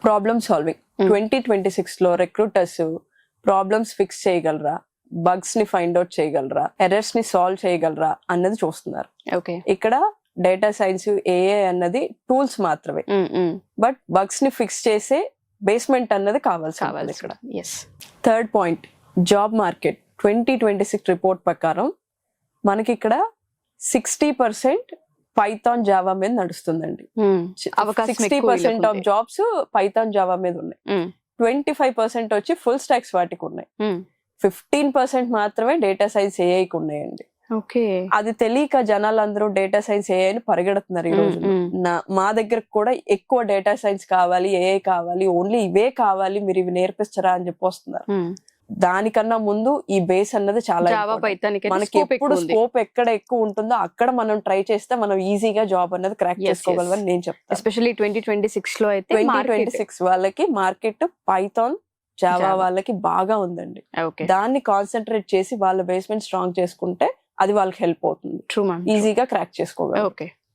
Problem solving. 2026 లో recruiters problems fix చేయగలరా, bugs ని ఫైండ్ అవుట్ చేయగలరా, ఎర్రర్స్ ని సాల్వ్ చేయగలరా అన్నది చూస్తున్నారు. ఓకే. ఇక్కడ డేటా సైన్స్, ఏఐ అన్నది టూల్స్ మాత్రమే, బట్ బగ్స్ ని ఫిక్స్ చేసే బేస్మెంట్ అన్నది కావాల్సి ఇక్కడ. Third point, job market. 2026 report ప్రకారం మనకి ఇక్కడ 60% పైథాన్ జావా మీద నడుస్తుందండి. 60% ఆఫ్ జాబ్స్ పైథాన్ జావా మీద ఉన్నాయి. 25% వచ్చి ఫుల్ స్టాక్స్ వాటికి ఉన్నాయి. 15% మాత్రమే డేటా సైన్స్ ఏఐకి ఉన్నాయండి. అది తెలియక జనాలందరూ డేటా సైన్స్ ఏఐ ని పరిగెడుతున్నారు ఈ రోజు. మా దగ్గరకు కూడా ఎక్కువ డేటా సైన్స్ కావాలి, ఏఐ కావాలి, ఓన్లీ ఇవే కావాలి, మీరు ఇవి నేర్పిస్తారా అని చెప్పి వస్తున్నారు. దానికన్నా ముందు ఈ బేస్ అన్నది చాలా మనకి ఎప్పుడు స్కోప్ ఎక్కడ ఎక్కువ ఉంటుందో అక్కడ మనం ట్రై చేస్తే మనం ఈజీగా జాబ్ అన్నది క్రాక్ చేసుకోగలమని నేను చెప్తాను. ఎస్పెషల్లీ 2026 లో అయితే 2026 వాళ్ళకి మార్కెట్ పైథాన్ జావా వాళ్ళకి బాగా ఉందండి. దాన్ని కాన్సన్ట్రేట్ చేసి వాళ్ళ బేస్మెంట్ స్ట్రాంగ్ చేసుకుంటే అది వాళ్ళకి హెల్ప్ అవుతుంది, ఈజీగా క్రాక్ చేసుకోగలరు.